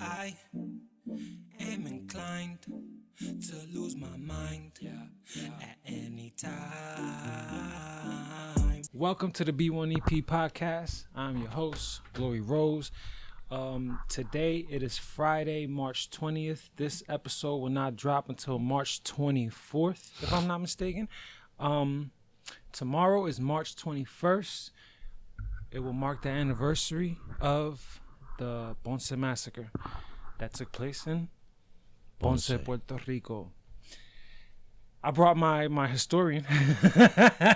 I am inclined to lose my mind at any time. Welcome to the B1EP podcast. I'm your host, Glory Rose. Today it is Friday, March 20th. This episode will not drop until March 24th, if I'm not mistaken. Tomorrow is March 21st. It will mark the anniversary of the Ponce Massacre that took place in Ponce, Puerto Rico. I brought my historian.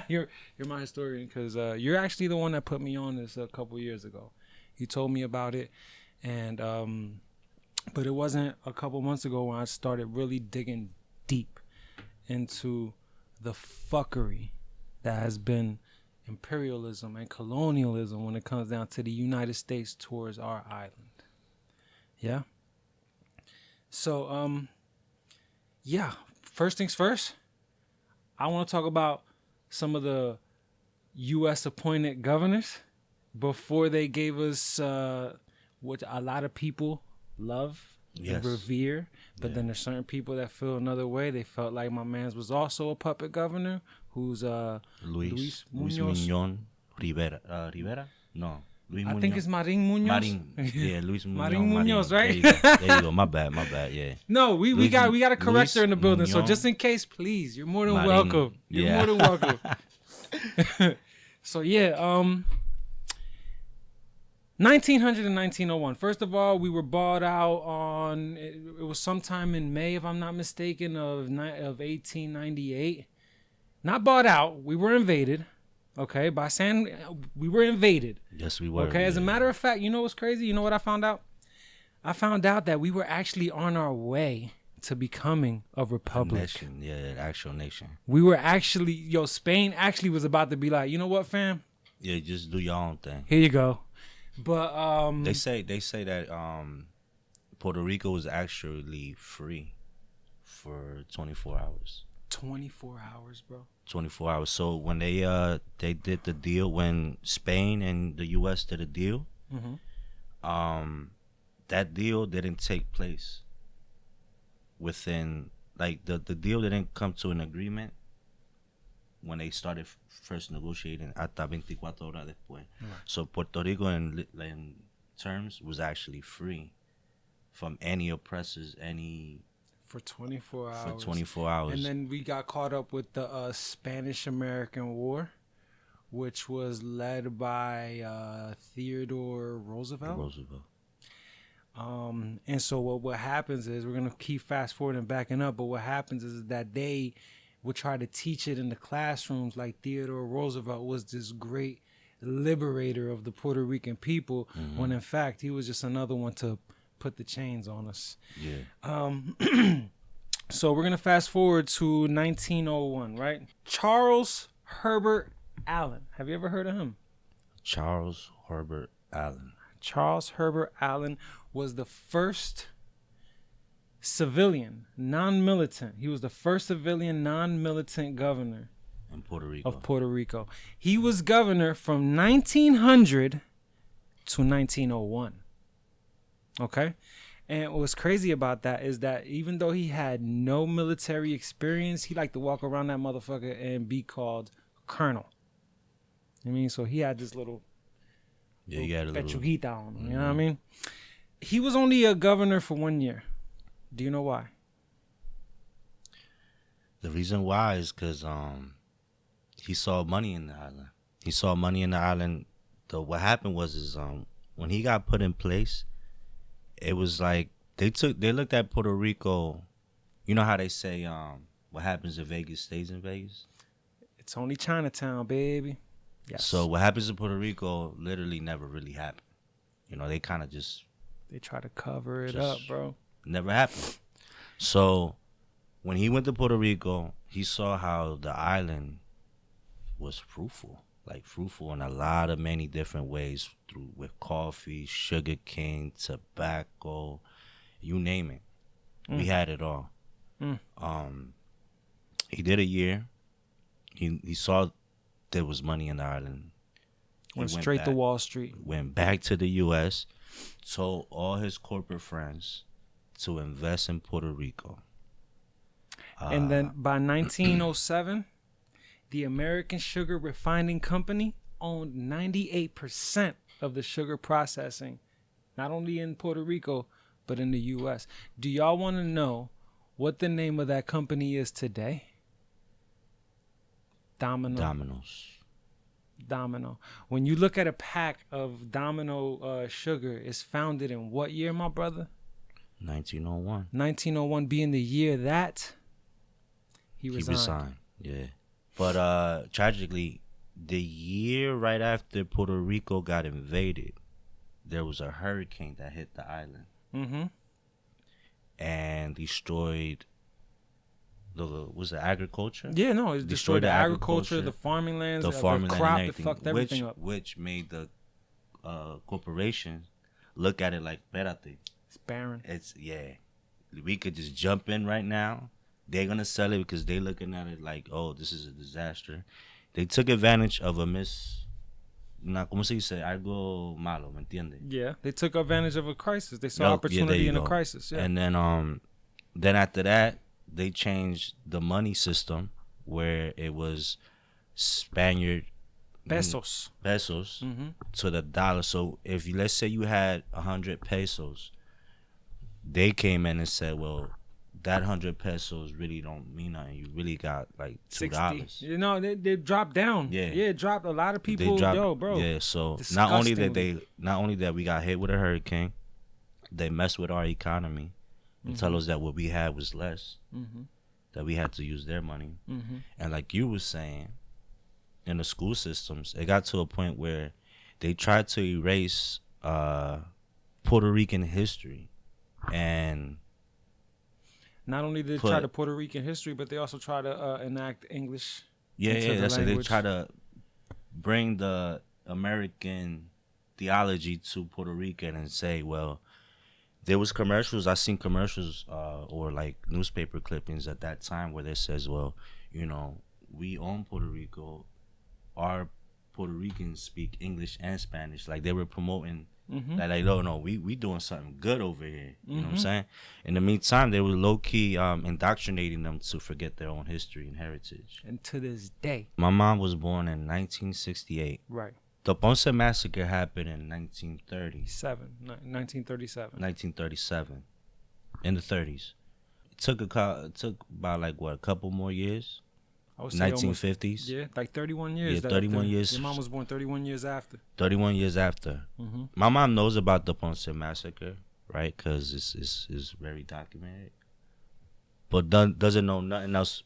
You're my historian because you're actually the one that put me on this a couple years ago. He told me about it, and but it wasn't a couple months ago when I started really digging deep into the fuckery that has been imperialism and colonialism when it comes down to the United States towards our island. Yeah. So, first things first, I want to talk about some of the U.S. appointed governors before they gave us what a lot of people love and revere. But then there's certain people that feel another way. They felt like my man's was also a puppet governor, who's Luis Muñoz Rivera. No. Luis I Muñoz. think it's Marin Muñoz. Marin. Yeah, Luis Muñoz. Marin Muñoz, right? There you go. My bad. Yeah. No, we got a corrector in the building. Muñoz. So just in case, please, you're more than Marin. welcome. You're more than welcome. So 1900 and 1901. First of all, we were bought out on, it was sometime in May, if I'm not mistaken, of 1898. Not bought out. We were invaded. Okay, by saying we were invaded. Yes, we were. Okay, as a matter of fact, you know what's crazy? You know what I found out? I found out that we were actually on our way to becoming a republic. A nation. Yeah, an actual nation. We were actually, Spain actually was about to be like, you know what, fam? Yeah, just do your own thing. Here you go. But they say that Puerto Rico was actually free for 24 hours. 24 hours, bro. 24 hours. So when they did the deal, when Spain and the U.S. did a deal, that deal didn't take place within, like, the deal didn't come to an agreement when they started first negotiating hasta 24 horas después. So Puerto Rico in terms was actually free from any oppressors, for 24 hours. For 24 hours. And then we got caught up with the Spanish-American War, which was led by Theodore Roosevelt. And so what happens is, we're going to keep fast forwarding and backing up, but what happens is that they would try to teach it in the classrooms like Theodore Roosevelt was this great liberator of the Puerto Rican people, when in fact he was just another one to put the chains on us. Yeah. So we're going to fast forward to 1901, right? Charles Herbert Allen. Have you ever heard of him? Charles Herbert Allen. Charles Herbert Allen was the first civilian, non-militant. He was the first civilian, non-militant governor in Puerto Rico. Of Puerto Rico. He was governor from 1900 to 1901. Okay? And what's crazy about that is that even though he had no military experience, he liked to walk around that motherfucker and be called colonel. I mean, so he had this little pechuguita on him, you know what I mean? He was only a governor for 1 year. Do you know why? The reason why is because he saw money in the island. He saw money in the island. What happened was when he got put in place, it was like they looked at Puerto Rico. You know how they say what happens in Vegas stays in Vegas? It's only Chinatown, baby. Yes. So what happens in Puerto Rico literally never really happened. You know, they kind of they try to cover it up, bro. Never happened. So when he went to Puerto Rico, he saw how the island was fruitful in a lot of many different ways, with coffee, sugar cane, tobacco, you name it. We had it all. He did a year. He saw there was money in the island. Went straight to Wall Street. Went back to the U.S., told all his corporate friends to invest in Puerto Rico. And then by 1907, the American Sugar Refining Company owned 98% of the sugar processing, not only in Puerto Rico, but in the U.S. Do y'all want to know what the name of that company is today? Domino's. Domino. When you look at a pack of Domino sugar, it's founded in what year, my brother? 1901. 1901 being the year that he He resigned. resigned. Yeah. But tragically, the year right after Puerto Rico got invaded, there was a hurricane that hit the island Mm-hmm. and destroyed the agriculture? Yeah, no, it destroyed the agriculture, the farming lands, the farming the land crop, and it everything, fucked everything up. which made the corporation look at it like, espérate, It's barren. it's we could just jump in right now. They're gonna sell it because they're looking at it like, oh, this is a disaster. They took advantage of a ¿cómo se dice? Algo malo, ¿me entiendes? Yeah, they took advantage of a crisis. They saw opportunity in a crisis. Yeah. And then after that, they changed the money system where it was Spaniard Pesos. Mm-hmm. to the dollar. So if let's say you had 100 pesos, they came in and said, well, that 100 pesos really don't mean nothing. You really got like $2. You know, they dropped down. Yeah, it dropped. A lot of people. Bro. Yeah, so not only that we got hit with a hurricane, they messed with our economy and tell us that what we had was less, that we had to use their money. And like you were saying, in the school systems, it got to a point where they tried to erase Puerto Rican history. And not only did they try to Puerto Rican history, but they also try to enact English. That's it. They try to bring the American theology to Puerto Rican and say, well, there was commercials. I seen commercials or like newspaper clippings at that time where they says, well, you know, we own Puerto Rico. Our Puerto Ricans speak English and Spanish. Like they were promoting that, like, no, we doing something good over here. You know what I'm saying? In the meantime, they were low key indoctrinating them to forget their own history and heritage. And to this day, my mom was born in 1968. Right. The Ponce Massacre happened in 1937. 1937. In the 30s. It took about like a couple more years. I would say 1950s. Yeah, like 31 years. Yeah, 31 years. Your mom was born 31 years after. 31 years after. My mom knows about the Ponce Massacre, right? Because it's very documented. But doesn't know nothing else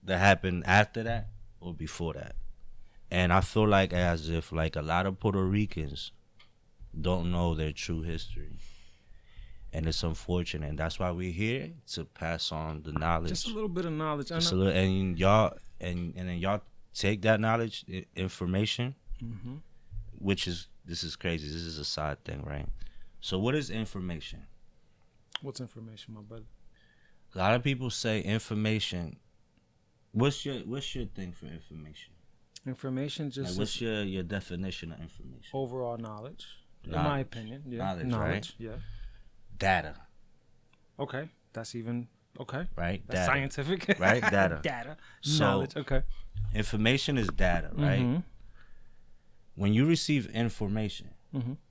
that happened after that or before that. And I feel like as if like a lot of Puerto Ricans don't know their true history. And it's unfortunate. And that's why we're here, to pass on the knowledge. Just a little bit of knowledge. Just a little, and y'all and then y'all take that knowledge, information, this is crazy. This is a side thing, right? So what is information? What's information, my brother? A lot of people say information. What's your thing for information? Information just like, what's your definition of information? Overall knowledge. In my opinion. Yeah. Knowledge, right? Yeah. Data. Okay. That's even okay. Right? That's data. scientific. Right? Data. Data. So, knowledge. Okay. Information is data, right? When you receive information,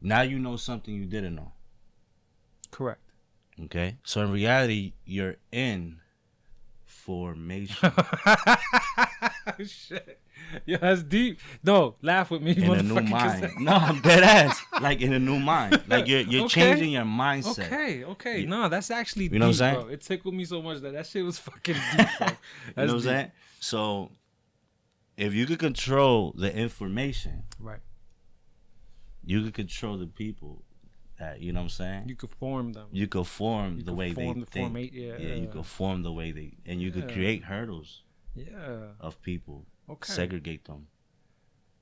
now you know something you didn't know. Correct. Okay? So in reality, you're in formation. Shit. Yeah, that's deep. No, laugh with me. In a new mind. No, I'm dead ass. Like in a new mind. Like you're changing your mindset. Okay. No, that's actually you know deep, what I'm saying? bro. It tickled me so much that shit was fucking deep, bro. That's you know what I'm saying? So if you could control the information, right, you could control the people. That, you know what I'm saying? You could form them. You could form the way they think. Yeah, you could form the way they, and you could create hurdles. Yeah. Of people. Okay. Segregate them.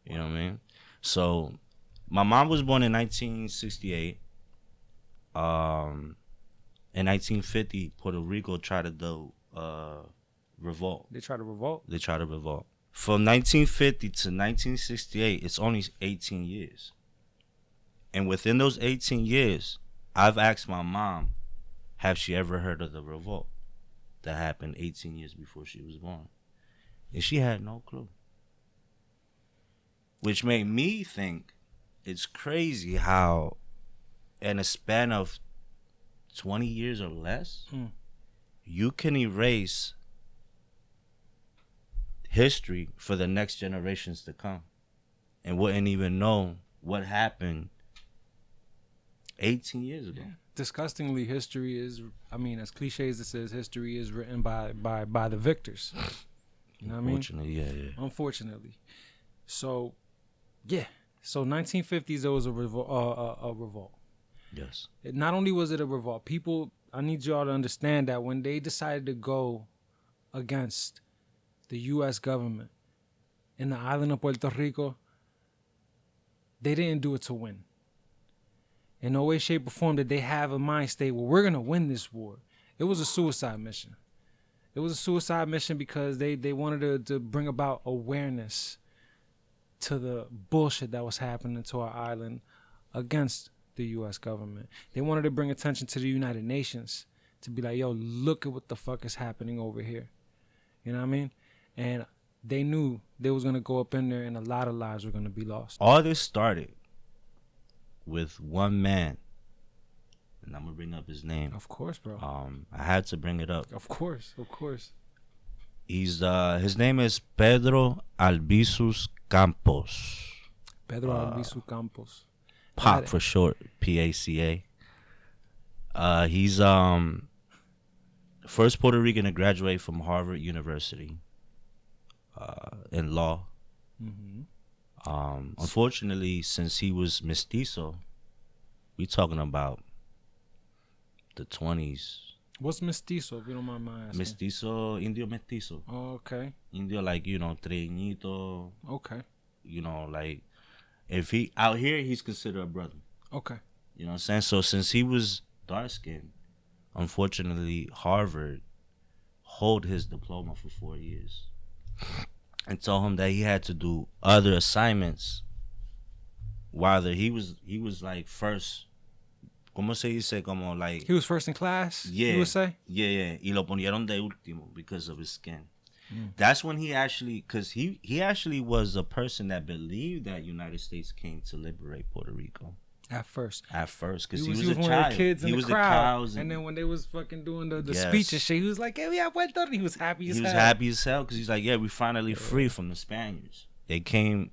You know what I mean? So, my mom was born in 1968. In 1950, Puerto Rico tried to do revolt. They tried to revolt? They tried to revolt. From 1950 to 1968, it's only 18 years. And within those 18 years, I've asked my mom, have she ever heard of the revolt that happened 18 years before she was born? And she had no clue. Which made me think it's crazy how in a span of 20 years or less, you can erase history for the next generations to come and wouldn't even know what happened 18 years ago. Yeah. Disgustingly, history is, I mean, as cliche as this is, history is written by the victors. You know what I mean? Unfortunately, yeah. Unfortunately. So, yeah. So 1950s, there was a revolt. Yes. Not only was it a revolt, people, I need y'all to understand that when they decided to go against the U.S. government in the island of Puerto Rico, they didn't do it to win. In no way, shape, or form did they have a mind state, well, we're going to win this war. It was a suicide mission. It was a suicide mission because they wanted to bring about awareness to the bullshit that was happening to our island against the U.S. government. They wanted to bring attention to the United Nations to be like, yo, look at what the fuck is happening over here. You know what I mean? And they knew they was going to go up in there and a lot of lives were going to be lost. All this started with one man, and I'm going to bring up his name. Of course, bro. I had to bring it up. Of course. He's his name is Pedro Albizu Campos. Pedro Albizu Campos. PAC for short, PACA. He's first Puerto Rican to graduate from Harvard University in law. Mm-hmm. Unfortunately, since he was mestizo, we talking about the 20s. What's mestizo, if you don't mind my asking? Mestizo, indio mestizo. Oh, okay. Indio, like, you know, treñito. Okay. You know, like, if he out here, he's considered a brother. Okay. You know what I'm saying? So since he was dark skinned, unfortunately, Harvard hold his diploma for 4 years and told him that he had to do other assignments while he was like first. ¿Cómo se dice? Como like he was first in class. Yeah, you would say. Yeah. Y lo ponieron de último because of his skin. That's when he actually, because he actually was a person that believed that United States came to liberate Puerto Rico. At first, because he was a one child. of the kids in he the was crowd. The and then when they was fucking doing the Yes. speech and shit, he was like, "Hey, we have Puerto." He was happy as hell. He was happy as hell because he's like, "Yeah, we finally free from the Spaniards." They came,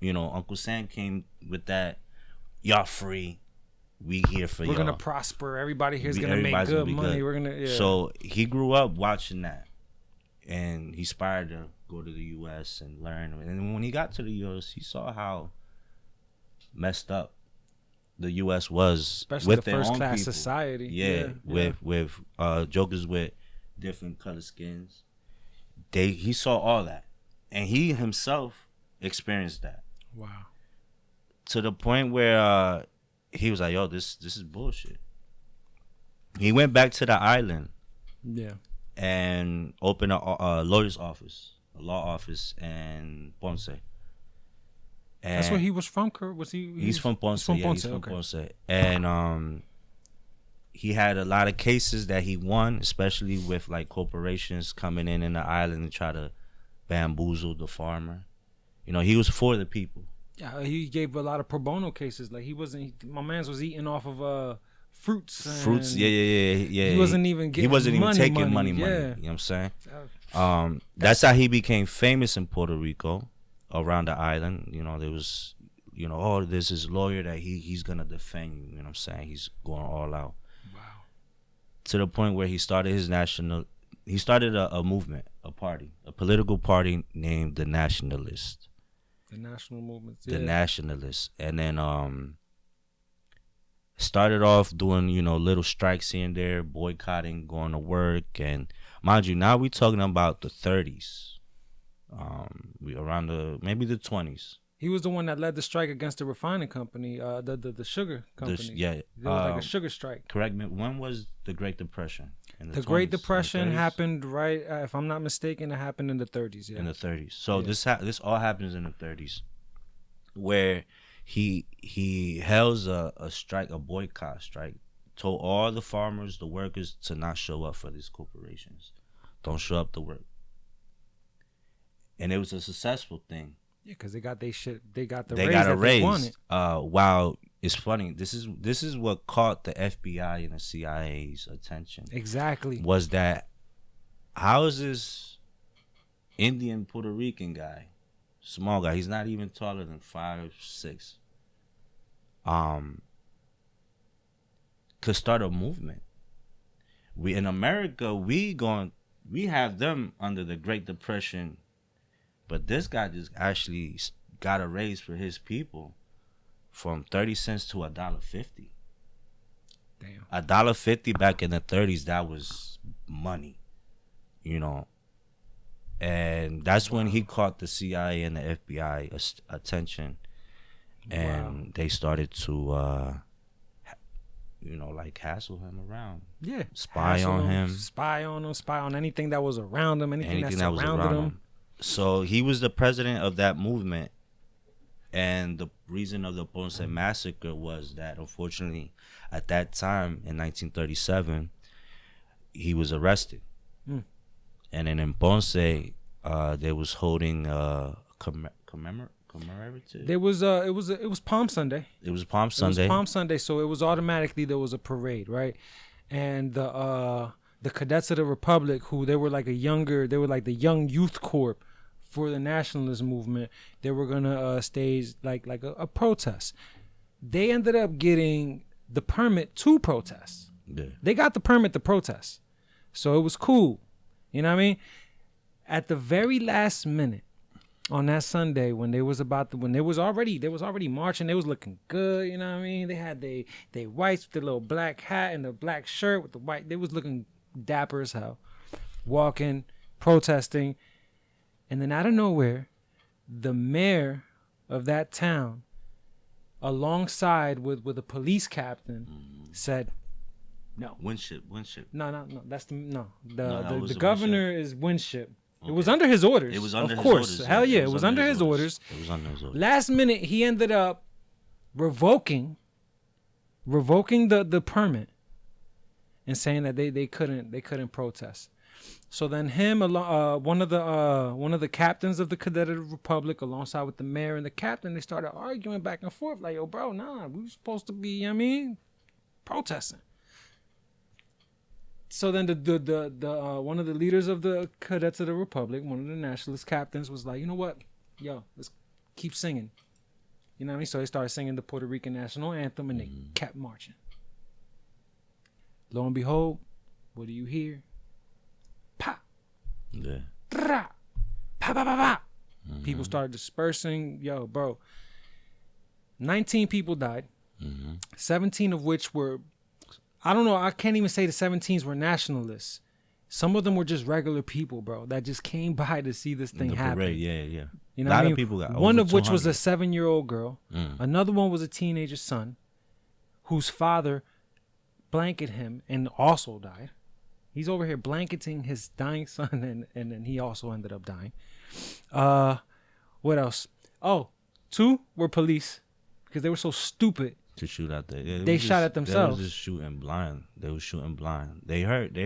you know, Uncle Sam came with that. Y'all free. We here for y'all. We're gonna prosper. Everybody here's gonna make good money. Good. We're gonna. Yeah. So he grew up watching that, and he aspired to go to the U.S. and learn. And when he got to the U.S., he saw how messed up the U.S. was, especially with the their first own class people. society. Yeah, with jokers with different color skins. He saw all that, and he himself experienced that. Wow. To the point where he was like, "Yo, this is bullshit." He went back to the island. Yeah. And opened a lawyer's office, a law office in Ponce. And that's where he was from, Kurt? He's from Ponce. He's from okay. Ponce. And he had a lot of cases that he won, especially with like corporations coming in the island and try to bamboozle the farmer. You know, he was for the people. Yeah, he gave a lot of pro bono cases. Like my man's was eating off of fruits. Yeah. He wasn't even getting. He wasn't even taking money. Yeah. You know what I'm saying? That's how he became famous in Puerto Rico, around the island. You know, there was, you know, oh, there's this lawyer that he's gonna defend you. You know what I'm saying? He's going all out. Wow. To the point where he started a movement, a party, a political party named the Nationalists. The national movement. Yeah. The Nationalists, and then started off doing, you know, little strikes here and there, boycotting, going to work, and mind you, now we're talking about the 30s, maybe the 20s. He was the one that led the strike against the refining company, the sugar company. There was like a sugar strike. Correct me. When was the Great Depression? The Great Depression happened right, if I'm not mistaken, it happened in the 30s. Yeah. In the 30s. So this all happens in the 30s, where he held a strike, a boycott strike, told all the farmers, the workers, to not show up for these corporations. Don't show up to work. And it was a successful thing. Yeah, because they got their shit. They got the They raise got a that they raise. wanted. Wow, it's funny. This is what caught the FBI and the CIA's attention. Exactly. Was that how is this Indian Puerto Rican guy, small guy? He's not even taller than 5'6". Could start a movement. We in America, we have them under the Great Depression, but this guy just actually got a raise for his people from 30 cents to $1.50. Damn. $1.50 back in the 30s, that was money, you know. And that's when he caught the CIA and the FBI attention, and they started to like hassle him around. Yeah. Spy on him. Spy on anything that was around him, anything that was surrounded around him. So he was the president of that movement. And the reason of the Ponce Massacre was that, unfortunately, at that time in 1937, he was arrested. And then in Ponce, they was holding commemorative. It was Palm Sunday. It was Palm Sunday. So it was automatically there was a parade, right? And the cadets of the Republic, who they were like the young youth corps for the nationalist movement. They were gonna stage like a protest. They ended up getting the permit to protest. Yeah. They got the permit to protest, so it was cool. You know what I mean? At the very last minute, on that Sunday, when they was already marching, they was looking good. You know what I mean? They had they whites with the little black hat and the black shirt with the white. They was looking dapper as hell, walking, protesting, and then out of nowhere, the mayor of that town, alongside with a police captain, said, "No, Winship. No. That's the the governor is Winship." Okay. It was under his orders. It was under his orders. Of course. Hell yeah, it was under his orders. It was under his orders. Last minute, he ended up revoking the permit and saying that they couldn't protest. So then him, one of the captains of the Cadet Republic, alongside with the mayor and the captain, they started arguing back and forth like, "Yo, bro, nah, we were supposed to be, protesting." So then the one of the leaders of the Cadets of the Republic, one of the nationalist captains, was like, "You know what? Yo, let's keep singing." You know what I mean? So they started singing the Puerto Rican national anthem, and they kept marching. Lo and behold, what do you hear? Pa. Yeah. Tra. Pa pa pa pa. People started dispersing. Yo, bro. 19 people died. 17 of which were, I don't know, I can't even say the 17s were nationalists. Some of them were just regular people, bro, that just came by to see this thing happen. Parade, yeah. You know a lot of people got one of 200. which was a 7-year-old girl. Another one was a teenager son whose father blanketed him and also died. He's over here blanketing his dying son, and then he also ended up dying. What else? Oh, 2 were police because they were so stupid to shoot out there. Yeah, they shot at themselves. They was just shooting blind. They was shooting blind. They hurt.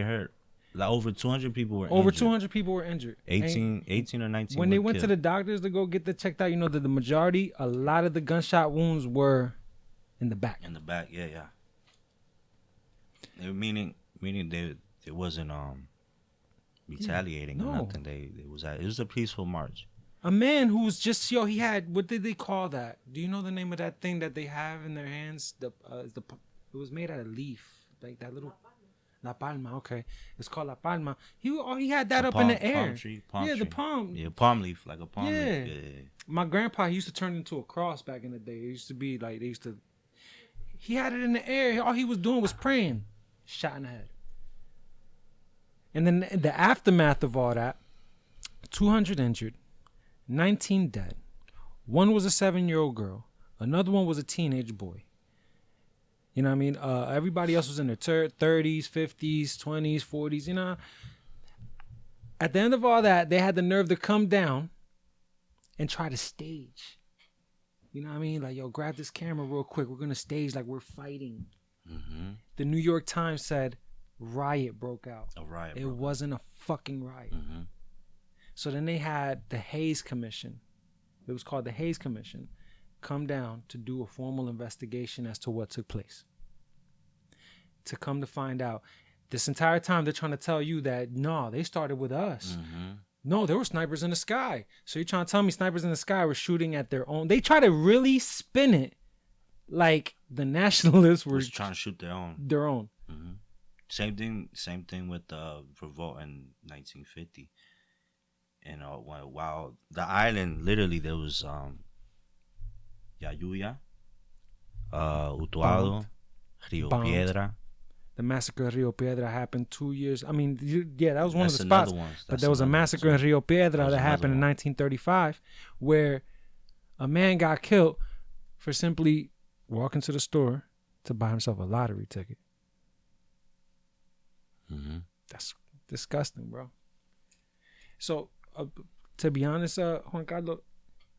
Like over 200 people were Over injured. 200 people were injured. 18 or 19 when they went to the doctors to go get that checked out, that the majority, a lot of the gunshot wounds were in the back. In the back, yeah. Meaning they wasn't retaliating or nothing. It was a peaceful march. A man who was just he had, what did they call that? Do you know the name of that thing that they have in their hands? It was made out of leaf, like that little La Palma. Okay, it's called La Palma. He had that up in the air. Palm tree. The palm. Yeah, palm leaf, like a palm leaf. Yeah. My grandpa, he used to turn it into a cross back in the day. It used to be like he had it in the air. All he was doing was praying. Shot in the head. And then the aftermath of all that, 200 injured, 19 dead. One was a 7-year-old girl. Another one was a teenage boy. You know what I mean? Everybody else was in their 30s, 50s, 20s, 40s, At the end of all that, they had the nerve to come down and try to stage You know what I mean? Like, yo, grab this camera real quick. We're gonna stage like we're fighting. Mm-hmm. The New York Times said riot broke out. A riot. It wasn't a fucking riot. Mm-hmm. So then they had the Hayes Commission. It was called the Hayes Commission. Come down to do a formal investigation as to what took place. To come to find out, this entire time they're trying to tell you that no, they started with us. Mm-hmm. No, there were snipers in the sky. So you're trying to tell me snipers in the sky were shooting at their own. They try to really spin it like the nationalists were trying to shoot their own. Mm-hmm. Same thing with the revolt in 1950. And while the island, literally, there was Yayuya, Utuado, Rio Piedra. The massacre of Rio Piedra happened 2 years. I mean, yeah, that was one of the spots. But there was a massacre in Rio Piedra that happened in 1935 where a man got killed for simply walking to the store to buy himself a lottery ticket. Mm-hmm. That's disgusting, bro. So, to be honest, Juan Carlos,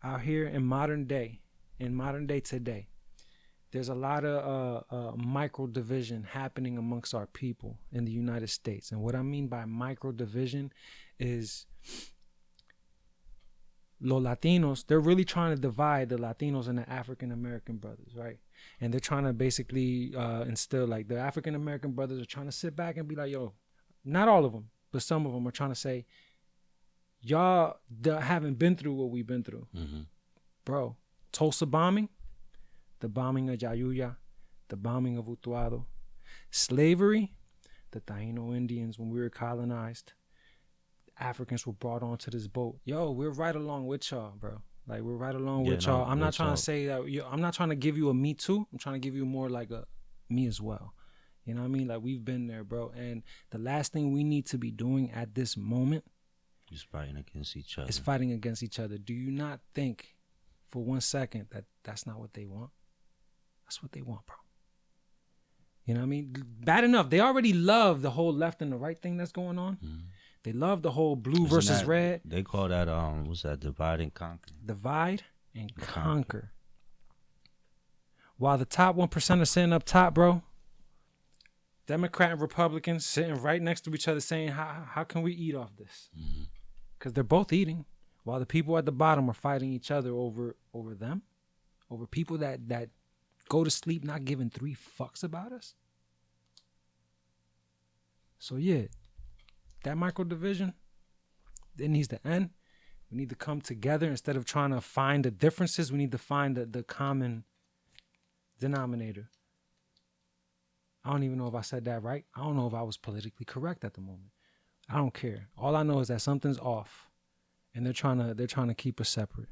out here in modern day today, there's a lot of micro division happening amongst our people in the United States. And what I mean by micro division is los Latinos, they're really trying to divide the Latinos and the African American brothers, right? And they're trying to basically instill, like, the African American brothers are trying to sit back and be like, yo, not all of them, but some of them are trying to say, y'all haven't been through what we've been through. Mm-hmm. Bro, Tulsa bombing, the bombing of Yayuya, the bombing of Utuado, slavery, the Taino Indians, when we were colonized, Africans were brought onto this boat. Yo, we're right along with y'all, bro. Like, we're right along with y'all. I'm not trying to say that, I'm not trying to give you a me too. I'm trying to give you more like a me as well. You know what I mean? Like, we've been there, bro. And the last thing we need to be doing at this moment is fighting against each other. Is fighting against each other. Do you not think for 1 second that that's not what they want? That's what they want, bro. You know what I mean? Bad enough. They already love the whole left and the right thing that's going on. Mm-hmm. They love the whole blue versus red. They call that, what's that, divide and conquer. Divide and conquer. While the top 1% are sitting up top, bro, Democrat and Republicans sitting right next to each other saying, how can we eat off this? Because they're both eating, while the people at the bottom are fighting each other over them, over people that go to sleep not giving 3 fucks about us. So yeah, that micro division, it needs to end. We need to come together instead of trying to find the differences. We need to find the common denominator. I don't even know if I said that right. I don't know if I was politically correct at the moment. I don't care. All I know is that something's off, and they're trying to keep us separate.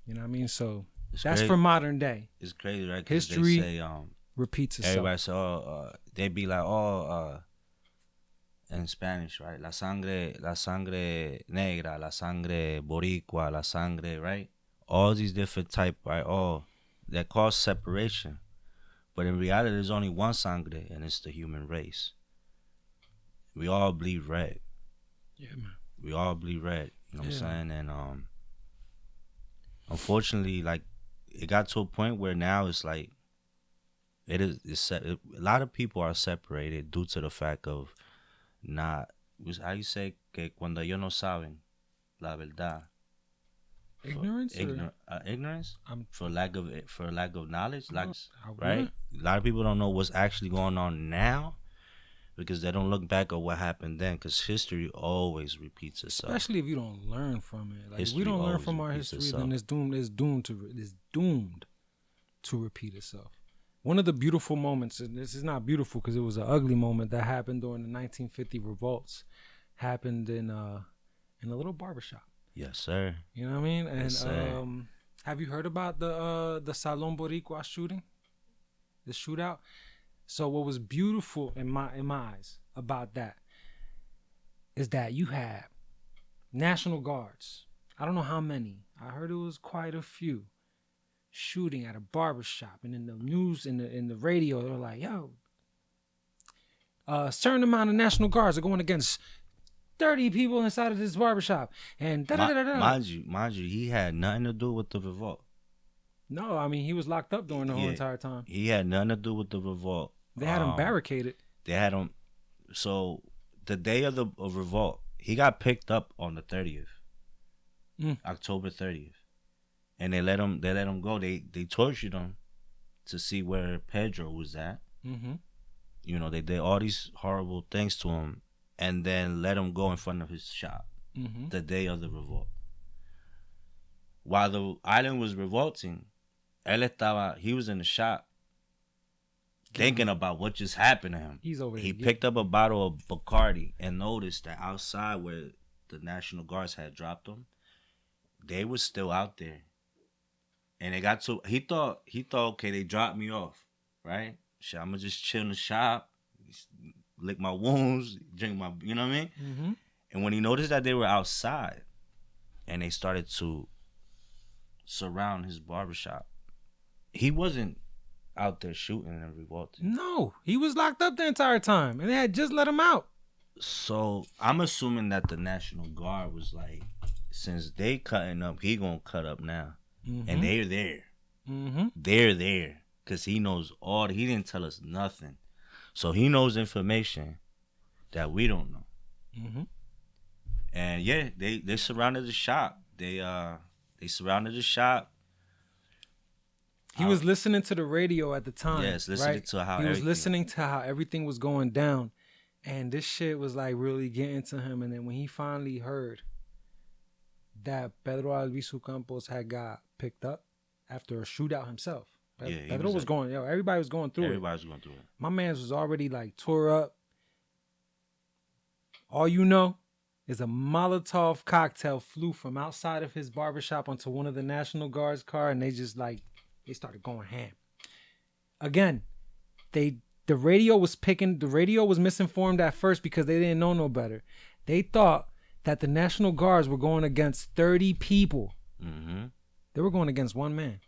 You know what I mean? So that's for modern day. It's crazy, right? History they say, repeats itself. Everybody say, they be like, in Spanish, right? La sangre negra, la sangre boricua, la sangre, right? All these different type, right? All that cause separation. But in reality, there's only one sangre, and it's the human race. We all bleed red. Yeah, man. We all bleed red. You know what I'm saying? And unfortunately, like, it got to a point where now it's like a lot of people are separated due to the fact of not, how you say que cuando ellos no saben la verdad. Ignorance? Ignorance? For lack of knowledge, right? Right? A lot of people don't know what's actually going on now because they don't look back at what happened then, because history always repeats itself. Especially if you don't learn from it. Like, if we don't learn from our history, then it's doomed to repeat itself. One of the beautiful moments, and this is not beautiful because it was an ugly moment that happened during the 1950 revolts, happened in a little barbershop. Yes, sir. You know what I mean? And yes, sir. Have you heard about the Salon Boricua shooting? The shootout? So what was beautiful in my eyes about that is that you have National Guards. I don't know how many. I heard it was quite a few shooting at a barbershop, and in the news, in the radio, they're like, yo, a certain amount of National Guards are going against 30 people inside of this barbershop. And mind you, he had nothing to do with the revolt. No, I mean he was locked up during the whole entire time. He had nothing to do with the revolt. They had him barricaded. They had him. So the day of the revolt, he got picked up on the 30th, October 30th, and they let him go. They tortured him to see where Pedro was at. Mm-hmm. You know, they did all these horrible things to him, and then let him go in front of his shop the day of the revolt. While the island was revolting, he was in the shop thinking about what just happened to him. He's over there. He picked up a bottle of Bacardi and noticed that outside where the National Guards had dropped him, they were still out there. And it got to, he thought, okay, they dropped me off, right? Shit, I'm gonna just chill in the shop, lick my wounds, drink my, you know what I mean? Mm-hmm. And when he noticed that they were outside and they started to surround his barbershop, he wasn't out there shooting and revolting. No, he was locked up the entire time, and they had just let him out. So I'm assuming that the National Guard was like, since they cutting up, he gonna cut up now, and they're there. Mm-hmm. They're there because he knows all. He didn't tell us nothing, so he knows information that we don't know. Mm-hmm. And yeah, they surrounded the shop. They surrounded the shop. He was listening to the radio at the time. Yes, listening right? to how he was listening to how everything was going down, and this shit was like really getting to him. And then when he finally heard that Pedro Albizu Campos had got picked up after a shootout himself, Pedro was going. Everybody was going through it. Everybody was going through it. My man's was already like tore up. All you know is a Molotov cocktail flew from outside of his barbershop onto one of the National Guard's car, and they just like. They started going ham. Again, the radio was misinformed at first because they didn't know no better. They thought that the National Guards were going against 30 people. Mm-hmm. They were going against one man.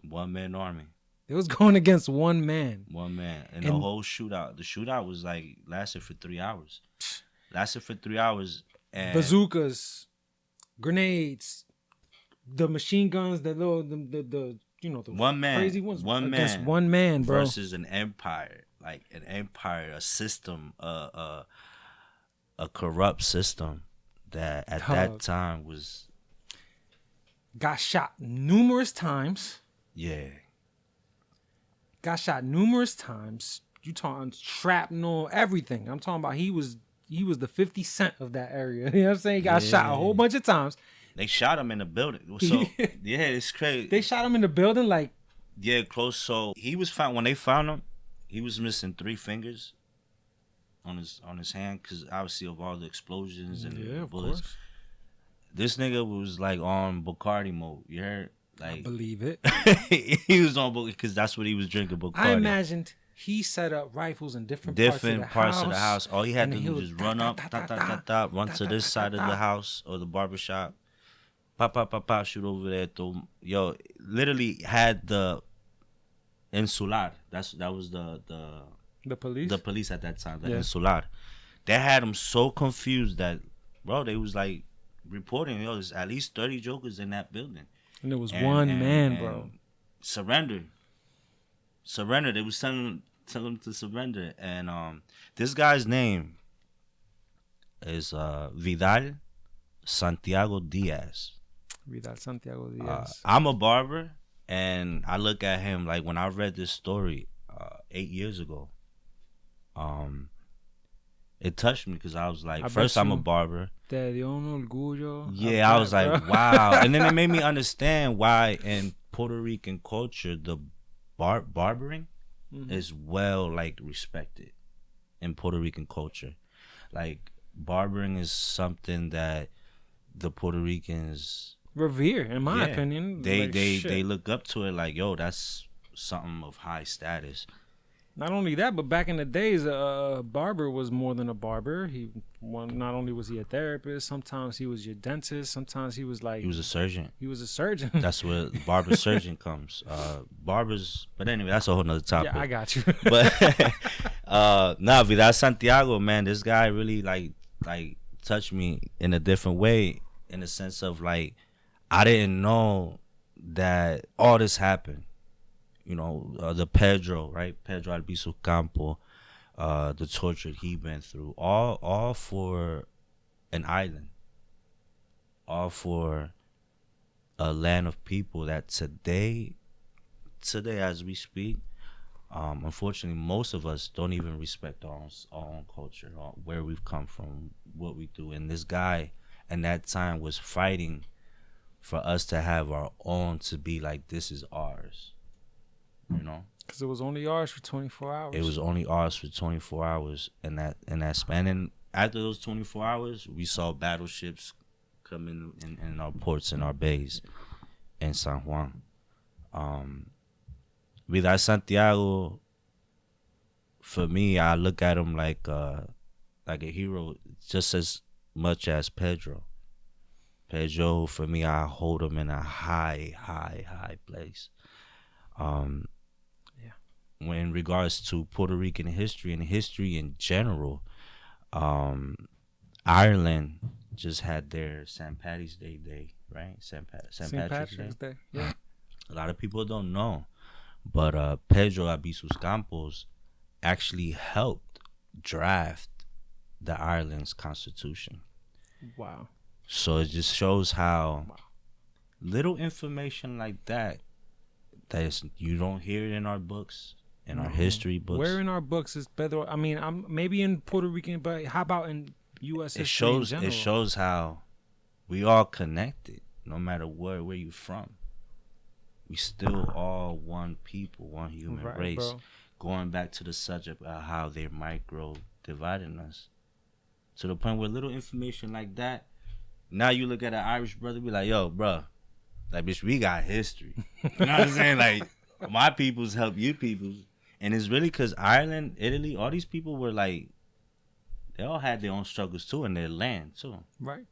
One man army. They was going against one man. One man. And the whole shootout. The shootout was like lasted for 3 hours. And bazookas, grenades, the machine guns, the one man, crazy ones. One against man, one man, bro, versus an empire, a system, a corrupt system that at that time was got shot numerous times. Yeah, got shot numerous times. You talking shrapnel, everything. I'm talking about he was the 50 Cent of that area. You know what I'm saying? He got shot a whole bunch of times. They shot him in the building. So, yeah, it's crazy. They shot him in the building, like... Yeah, close. So, he was found... When they found him, he was missing 3 fingers on his hand because, obviously, of all the explosions and the bullets. Course. This nigga was, like, on Bacardi mode. You heard? Like, I believe it. He was on Bacardi because that's what he was drinking, Bacardi. I imagined he set up rifles in different parts of the house. All he had to do was just run up, run to this side of the house or the barbershop. Pop, shoot over there. Yo, literally had the Insular. That was the police. The police at that time. The Insular. They had them so confused that, bro, they was like reporting, there's at least 30 jokers in that building. And it was one man, bro. Surrender. They was telling them to surrender. And this guy's name is Vidal Santiago Diaz. Vidal Santiago Diaz. I'm a barber, and I look at him like when I read this story 8 years ago. It touched me because I was like, first I'm a barber. Te dio un orgullo. Yeah, I was like, wow. And then it made me understand why in Puerto Rican culture the barbering is well like respected in Puerto Rican culture. Like barbering is something that the Puerto Ricans revere, in my opinion. They look up to it like, yo, that's something of high status. Not only that, but back in the days, a barber was more than a barber. Not only was he a therapist, sometimes he was your dentist. Sometimes he was like... He was a surgeon. That's where the barber surgeon comes. Barbers... But anyway, that's a whole nother topic. Yeah, I got you. But, Vidal Santiago, man, this guy really, like touched me in a different way, in the sense of, like, I didn't know that all this happened. You know, the Pedro, right? Pedro Albizu Campo, the torture he went through, all for an island, all for a land of people that today as we speak, unfortunately, most of us don't even respect our own culture, or where we've come from, what we do. And this guy, in that time, was fighting for us to have our own, to be like, this is ours. You know, because it was only ours for 24 hours. It was only ours for 24 hours, and that span. And after those 24 hours, we saw battleships come in our ports and our bays in San Juan. Vidal Santiago, for me, I look at him like a hero, just as much as Pedro. Pedro, for me, I hold him in a high place. When in regards to Puerto Rican history and history in general, Ireland just had their St. Patrick's Day, right? St. Patrick's Day. Yeah. A lot of people don't know, but Pedro Albizu Campos actually helped draft the Ireland's constitution. Wow. So it just shows how little information like that you don't hear it in our books. In our history books. Where in our books is Pedro? I mean, I'm maybe in Puerto Rican, but how about in U.S. history in general? It shows how we all connected, no matter where you from. We still all one people, one human race. Bro. Going back to the subject of how they're micro dividing us, to the point where little information like that. Now you look at an Irish brother, be like, yo, bro, like, bitch, we got history. You know what I'm saying? Like, my peoples help you peoples. And it's really because Ireland, Italy, all these people were like, they all had their own struggles too in their land too. Right.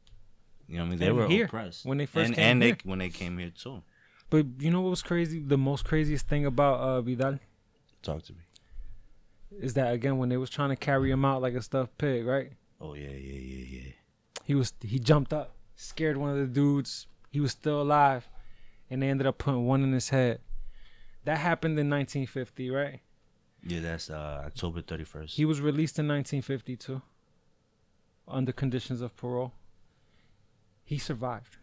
You know what I mean? They were here, oppressed. when they first came here. When they came here too. But you know what was crazy? The most craziest thing about Vidal? Talk to me. Is that, again, when they was trying to carry him out like a stuffed pig, right? Oh, yeah. He jumped up, scared one of the dudes. He was still alive. And they ended up putting one in his head. That happened in 1950, right? Yeah, that's October 31st. He was released in 1952 under conditions of parole. He survived.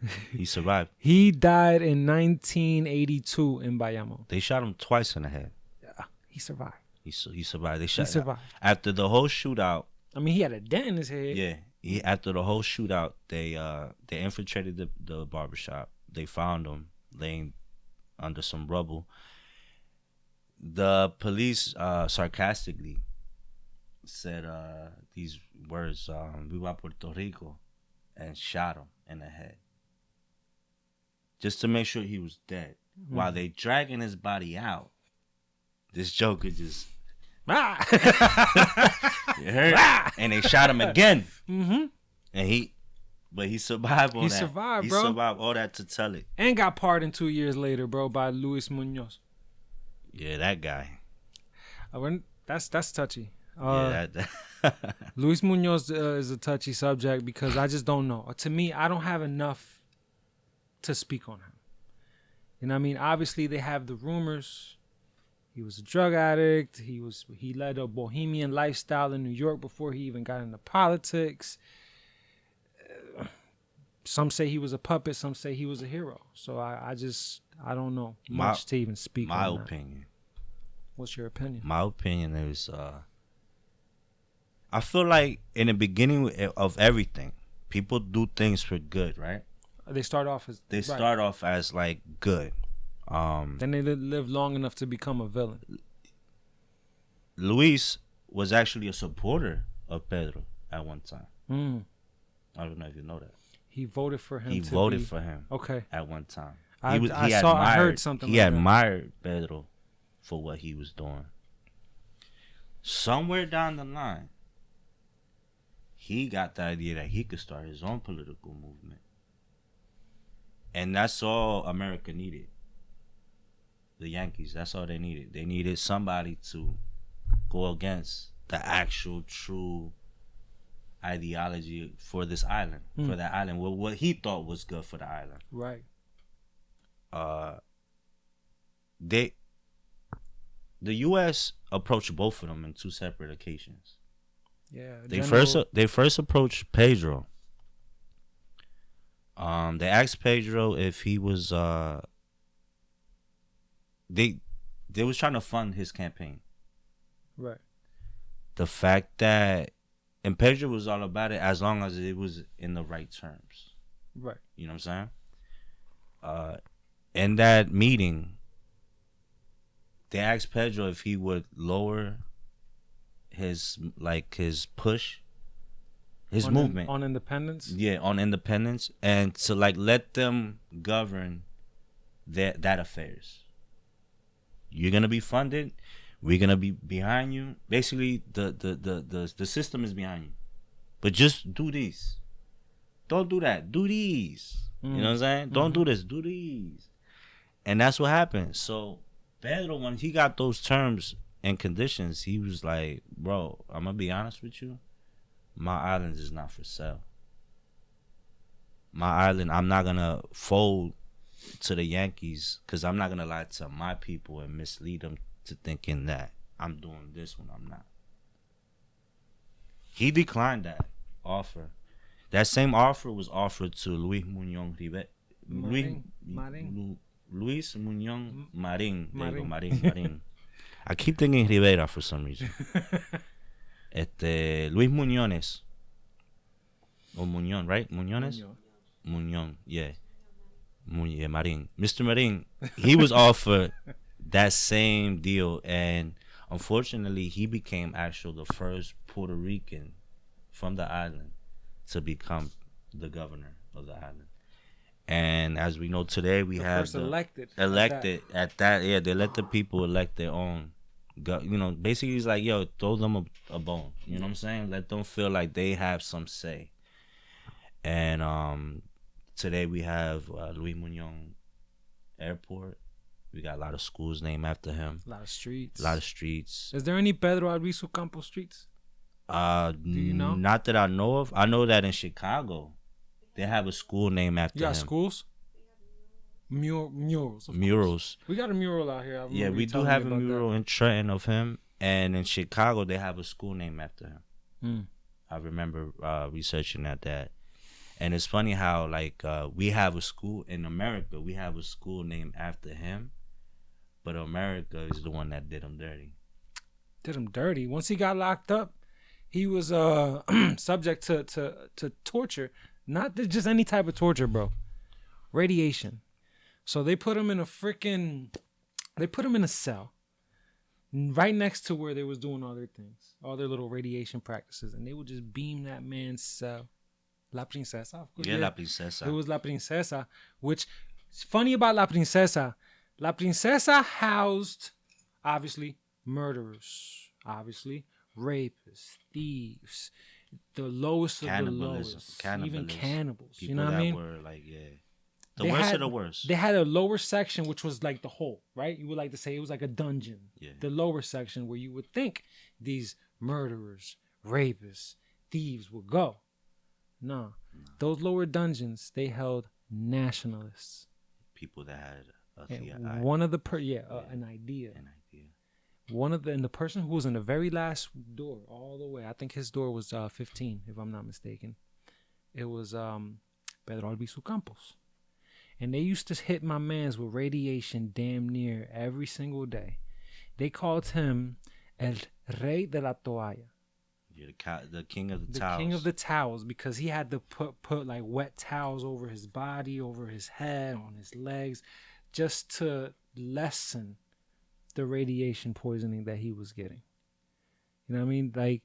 He died in 1982 in Bayamo. They shot him twice in the head. Yeah, he survived. He survived. He survived. After the whole shootout. I mean, he had a dent in his head. Yeah. After the whole shootout, they infiltrated the barbershop. They found him laying under some rubble. The police sarcastically said these words, Viva Puerto Rico, and shot him in the head. Just to make sure he was dead. Mm-hmm. While they dragging his body out, this joker just... It hurt. And they shot him again. Mm-hmm. And he survived all that. He survived, bro. He survived all that to tell it. And got pardoned 2 years later, bro, by Luis Munoz. Yeah, that guy. That's touchy. Luis Munoz is a touchy subject because I just don't know. To me, I don't have enough to speak on him. You know what I mean? Obviously, they have the rumors. He was a drug addict. He led a bohemian lifestyle in New York before he even got into politics. Some say he was a puppet. Some say he was a hero. So I don't know much to even speak on that. My opinion. What's your opinion? My opinion is, I feel like in the beginning of everything, people do things for good, right? They start off as like good. Then they live long enough to become a villain. Luis was actually a supporter of Pedro at one time. I don't know if you know that. He voted for him. For him. Okay. At one time. I heard something. He admired Pedro for what he was doing. Somewhere down the line, he got the idea that he could start his own political movement. And that's all America needed. The Yankees, that's all they needed. They needed somebody to go against the actual true ideology for this island, for that island, what he thought was good for the island. Right. uh, they the U.S. approached both of them in two separate occasions. Yeah. They first approached Pedro. They asked Pedro if he was they was trying to fund his campaign. Right. The fact that and Pedro was all about it as long as it was in the right terms. Right. You know what I'm saying? In that meeting, they asked Pedro if he would lower his push, his movement on independence. Yeah, on independence, and to let them govern that affairs. You're gonna be funded. We're gonna be behind you. Basically, the system is behind you, but just do this. Don't do that. Do these. You know what I'm saying? Don't do this. Do these. And that's what happened. So Pedro, when he got those terms and conditions, he was like, "Bro, I'm gonna be honest with you. My island is not for sale. My island, I'm not gonna fold to the Yankees because I'm not gonna lie to my people and mislead them to thinking that I'm doing this when I'm not." He declined that offer. That same offer was offered to Luis Muñoz Ribe. Luis Muñoz Marin. There you go, Marin. I keep thinking Rivera for some reason. Luis Muñoz. Or Muñoz, right? Muñoz, yeah. Marin. Mr. Marin, he was offered that same deal, and unfortunately, he became the first Puerto Rican from the island to become the governor of the island. And as we know today, we have first elected at that. Yeah, they let the people elect their own. Basically, it's like, yo, throw them a bone. You know what I'm saying? Let them feel like they have some say. And today we have Luis Muñoz Airport. We got a lot of schools named after him. A lot of streets. Is there any Pedro Albizu Campos streets? Do you know? Not that I know of. I know that in Chicago, they have a school named after him. You got schools? Murals. Murals. We got a mural out here. Yeah, we do have a mural in Trenton of him. And in Chicago, they have a school named after him. I remember researching that. And it's funny how, we have a school in America. We have a school named after him. But America is the one that did him dirty. Did him dirty? Once he got locked up, he was subject to torture. Not just any type of torture, bro. Radiation. So they put him in a cell right next to where they was doing all their things, all their little radiation practices, and they would just beam that man's cell. La Princesa, of course. Yeah, La Princesa. It was La Princesa, which is funny about La Princesa. La Princesa housed, obviously, murderers, obviously, rapists, thieves, the lowest of the lowest, even cannibals. People, you know what I mean? Were the worst of the worst. They had a lower section, which was like the hole, right? You would like to say it was like a dungeon. Yeah. The lower section where you would these murderers, rapists, thieves would go. No. Those lower dungeons, they held nationalists. People that had an idea. And the person who was in the very last door, all the way, I think his door was 15, if I'm not mistaken. It was Pedro Albizu Campos. And they used to hit my mans with radiation damn near every single day. They called him El Rey de la Toalla. Yeah, the king of the towels. The king of the towels, because he had to put like wet towels over his body, over his head, on his legs, just to lessen the radiation poisoning that he was getting. You know what I mean? Like,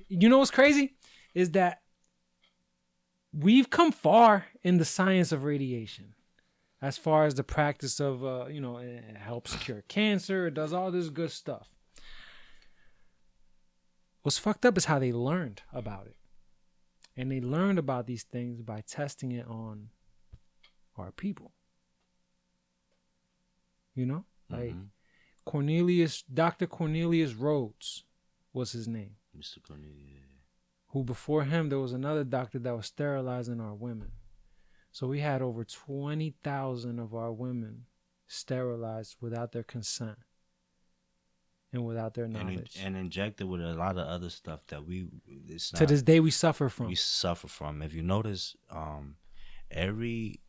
you know what's crazy? Is that we've come far in the science of radiation. As far as the practice of, it helps cure cancer. It does all this good stuff. What's fucked up is how they learned about it. And they learned about these things by testing it on our people. You know? Like Dr. Cornelius Rhodes was his name. Mr. Cornelius. Who before him, there was another doctor that was sterilizing our women. So we had over 20,000 of our women sterilized without their consent and without their knowledge. And injected with a lot of other stuff that it's not, to this day we suffer from. We suffer from. If you notice, every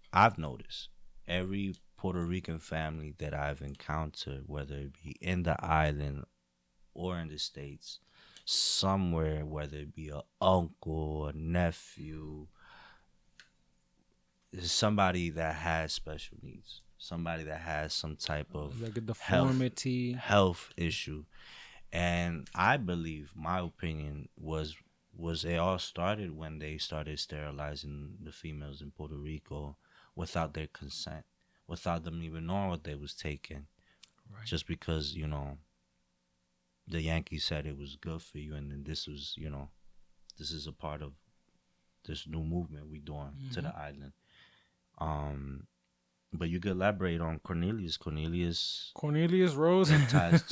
Puerto Rican family that I've encountered, whether it be in the island or in the States, somewhere, whether it be an uncle, a nephew, somebody that has special needs, somebody that has some type of like a deformity, health issue. And I believe, my opinion was it all started when they started sterilizing the females in Puerto Rico without their consent, without them even knowing what they was taking. Right. Just because, the Yankees said it was good for you, and then this was, this is a part of this new movement we doing to the island. But you could elaborate on Cornelius Rose. It ties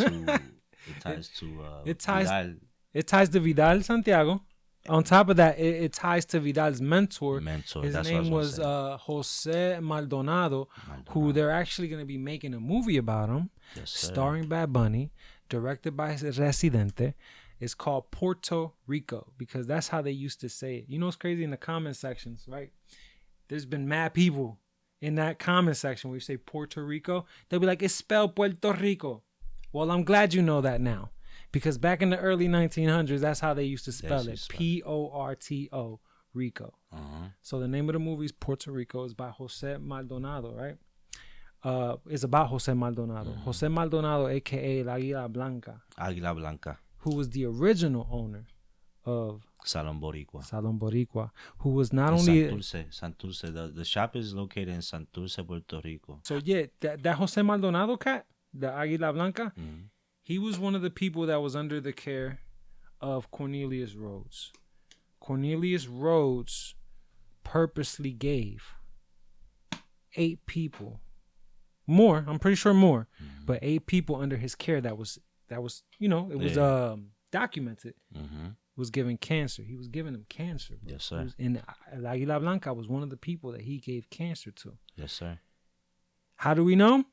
to Vidal Santiago. On top of that, it ties to Vidal's mentor. His name was Jose Maldonado, who they're actually going to be making a movie about him, starring Bad Bunny, directed by Residente. It's called Puerto Rico, because that's how they used to say it. You know what's crazy? In the comment sections, right? There's been mad people in that comment section where you say Puerto Rico. They'll be like, it's spelled Puerto Rico. Well, I'm glad you know that now. Because back in the early 1900s, that's how they used to spell it. Porto Rico. So the name of the movie is Puerto Rico. It's by Jose Maldonado, right? It's about Jose Maldonado. Jose Maldonado, a.k.a. El Águila Blanca. Who was the original owner of Salon Boricua, who was not only... Santurce. The shop is located in Santurce, Puerto Rico. So yeah, that Jose Maldonado cat, the Águila Blanca, he was one of the people that was under the care of Cornelius Rhodes. Cornelius Rhodes purposely gave 8 people, more, I'm pretty sure more, but 8 people under his care that was documented, was given cancer. He was giving them cancer, bro. Yes, sir. And El Águila Blanca was one of the people that he gave cancer to. Yes, sir. How do we know?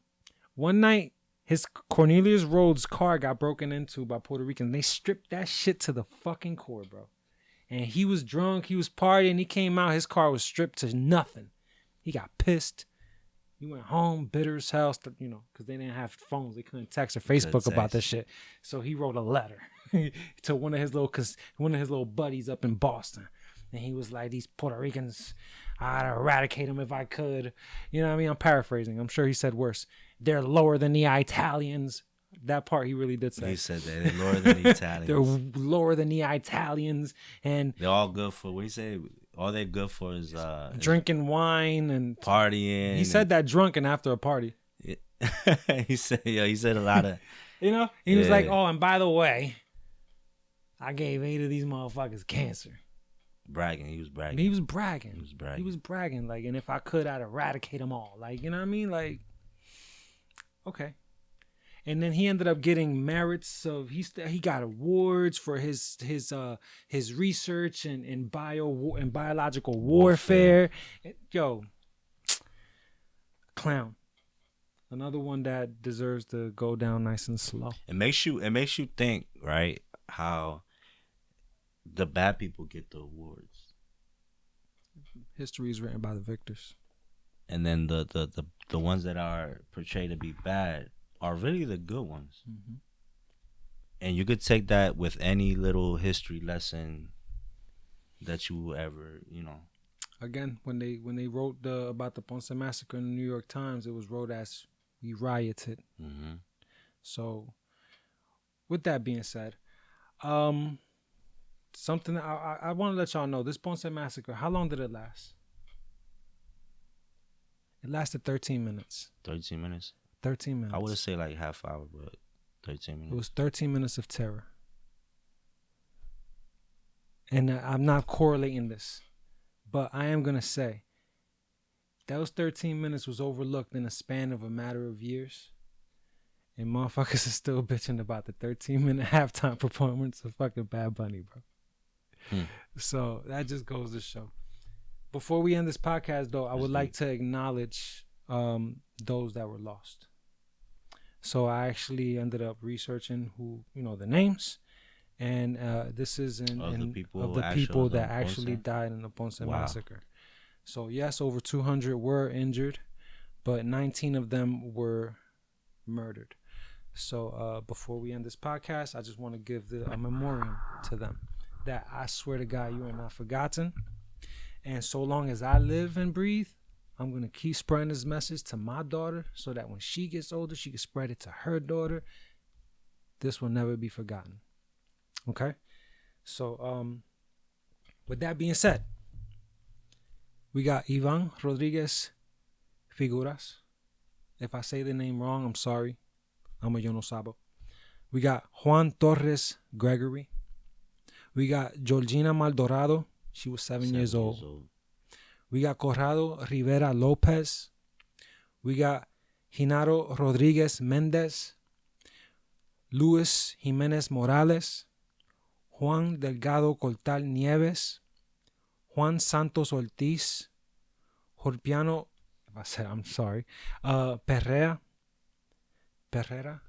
One night, his Cornelius Rhodes' car got broken into by Puerto Ricans. They stripped that shit to the fucking core, bro. And he was drunk. He was partying. He came out. His car was stripped to nothing. He got pissed. He went home, bitter as hell, because they didn't have phones. They couldn't text or Facebook about this shit. So he wrote a letter to one of his little buddies up in Boston. And he was like, these Puerto Ricans, I'd eradicate them if I could. You know what I mean? I'm paraphrasing. I'm sure he said worse. They're lower than the Italians. That part he really did say. He said that. They're lower than the Italians. They're lower than the Italians. And they're all good for, what do you say? All they're good for is drinking wine and partying. He said that drunken after a party. he said a lot of... He was like, oh, and by the way, I gave 8 of these motherfuckers cancer. He was bragging. He was bragging. Like, and if I could, I'd eradicate them all. Like, you know what I mean? Like, okay. And then he ended up getting merits of he got awards for his research and biological warfare. Yo, clown. Another one that deserves to go down nice and slow. It makes you think, right? How the bad people get the awards. History is written by the victors. And then the ones that are portrayed to be bad are really the good ones. And you could take that with any little history lesson that you ever, Again, when they wrote about the Ponce Massacre in the New York Times, it was wrote as we rioted. So, with that being said, something I want to let y'all know, this Ponce Massacre, how long did it last? It lasted 13 minutes. 13 minutes? 13 minutes. I would say like half hour, but 13 minutes. It was 13 minutes of terror. And I'm not correlating this, but I am going to say those 13 minutes was overlooked in a span of a matter of years. And motherfuckers are still bitching about the 13-minute halftime performance of fucking Bad Bunny, bro. So that just goes to show. Before we end this podcast, though, I would like to acknowledge those that were lost. So I actually ended up researching who, the names, and this is of the people that actually died in the Ponce Massacre. So yes, over 200 were injured, but 19 of them were murdered. So before we end this podcast, I just want to give a memoriam to them that I swear to God, you are not forgotten. And so long as I live and breathe, I'm going to keep spreading this message to my daughter so that when she gets older, she can spread it to her daughter. This will never be forgotten. Okay? So, with that being said, we got Ivan Rodriguez Figuras. If I say the name wrong, I'm sorry. I'm a yo no sabo. We got Juan Torres Gregory. We got Georgina Maldorado. She was 7 years old. We got Corrado Rivera Lopez. We got Genaro Rodriguez Mendez. Luis Jimenez Morales. Juan Delgado Cortal Nieves. Juan Santos Ortiz. Jorpiano, if I said, I'm sorry. Perrera. Perrera,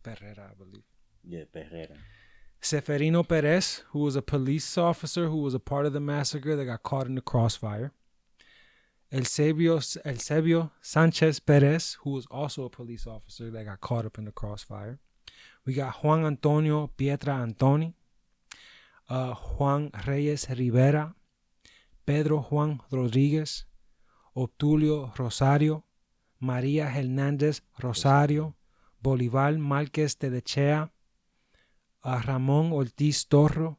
I believe. Yeah, Perrera. Seferino Perez, who was a police officer who was a part of the massacre that got caught in the crossfire. Eusebio Sanchez Perez, who was also a police officer that got caught up in the crossfire. We got Juan Antonio Pietra Antoni. Juan Reyes Rivera. Pedro Juan Rodriguez. Obtulio Rosario. María Hernández Rosario. Bolivar Márquez Tedechea. Ramón Ortiz Torro,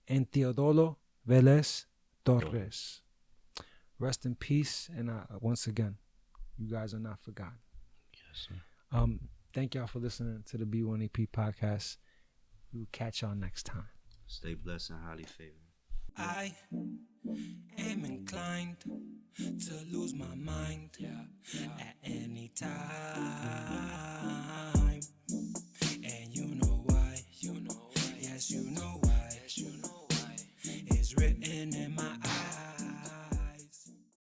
and Teodoro Vélez Torres. Rest in peace, and once again, you guys are not forgotten. Yes, sir. Thank y'all for listening to the B1EP podcast. We'll catch y'all next time. Stay blessed and highly favored. I am inclined to lose my mind at any time.